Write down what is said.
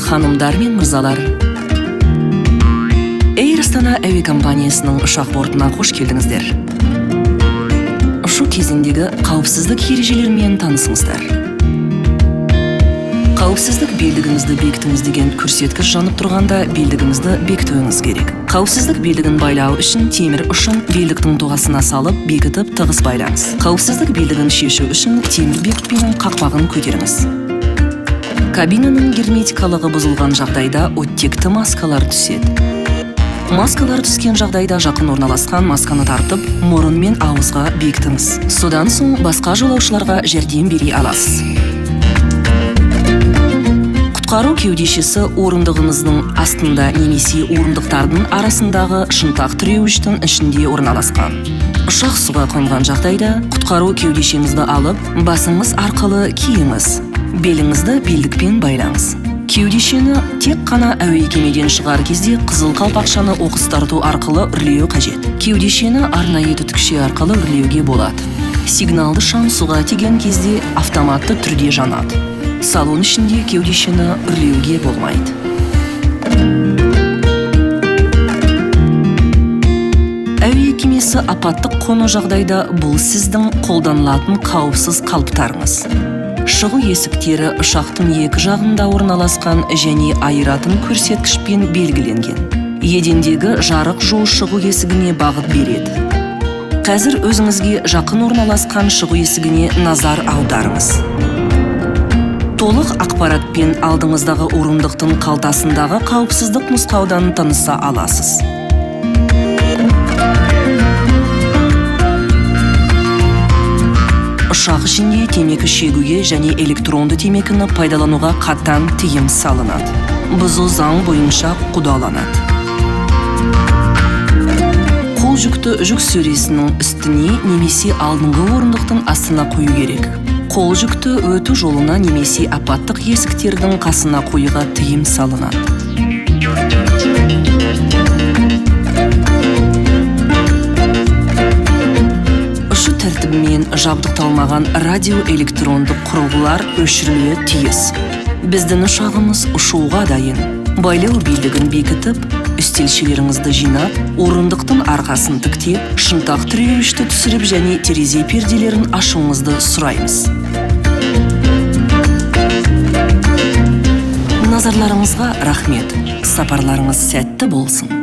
Ханымдар мен мырзалар, Эйр Астана әуе компаниясының ұшақ бортына қош келдіңіздер. Ұшу кезіндегі қауіпсіздік ережелерімен танысыңыздар. Қауіпсіздік белдігіңізді бекітіңіз деген көрсеткіш жанып тұрғанда белдігіңізді бекітуіңіз керек. Қауіпсіздік белдігін байлау үшін темір ұшын белдіктің тоғасына салып, бекітіп тығыз байлаңыз. Қауіпсіздік белдігін шешу үшін темір бекітпенің қақпағын көтеріңіз. Кабинаның герметикалығы бұзылған жағдайда оттекті маскалар түседі. Маскалар түскен жағдайда жақын орналасқан масканы тартып, мұрын мен ауызға бекітіңіз. Содан соң басқа жолаушыларға жәрдем бере аласыз. Құтқару кеудешесі орындығыңыздың астында немесе орындықтардың арасындағы шынтақ тіреуіштің ішінде орналасқан. Ұшақ суға қонған жағдайда құтқару кеудешеңізді алып, басыңыз арқылы киіңіз. Беліңізді белдікпен байлаңыз. Кеудешені тек қана әуе кемеден шығар кезде қызыл қалпақшаны оқыс тарту арқылы үрлеу қажет. Кеудешені арнайы түтікше арқылы үрлеуге болады. Сигналды шам суға тиген кезде автоматты түрде жанады. Салон ішінде кеудешені үрлеуге болмайды. Әуе кемесі апаттық қону жағдайда бұл сіздің қолданылатын қауіпсіз қалыптарыңыз. Шығу есіктері ұшақтың екі жағында орналасқан және айыратын көрсеткішпен белгіленген. Едендегі жарық жол шығу есігіне бағыт береді. Қазір өзіңізге жақын орналасқан шығу есігіне назар аударыңыз. Толық ақпаратпен алдыңыздағы орындықтың қалтасындағы қауіпсіздік нұсқаудан таныса аласыз. Ұшақ ішінде темекі шегуге және электронды темекіні пайдалануға қатаң тыйым салынады. Бұзу заң бойынша қудаланады. Қол жүкті жүк сөресінің үстіне немесе алдыңғы орындықтың астына қою керек. Қол жүкті өту жолына немесе апаттық есіктердің қасына қоюға тыйым салынады. Тәртібімен жабдықталмаған радиоэлектрондық құрылғылар өшірілуі тиіс. Біздің ұшағымыз ұшуға дайын. Байлау белдігін бекітіп, үстелшелеріңізді жинап, орындықтың арқасын тіктеп, шынтақ тіреуішті түсіріп және терезе перделерін ашуыңызды сұраймыз. Назарларыңызға рахмет. Сапарларыңыз сәтті болсын.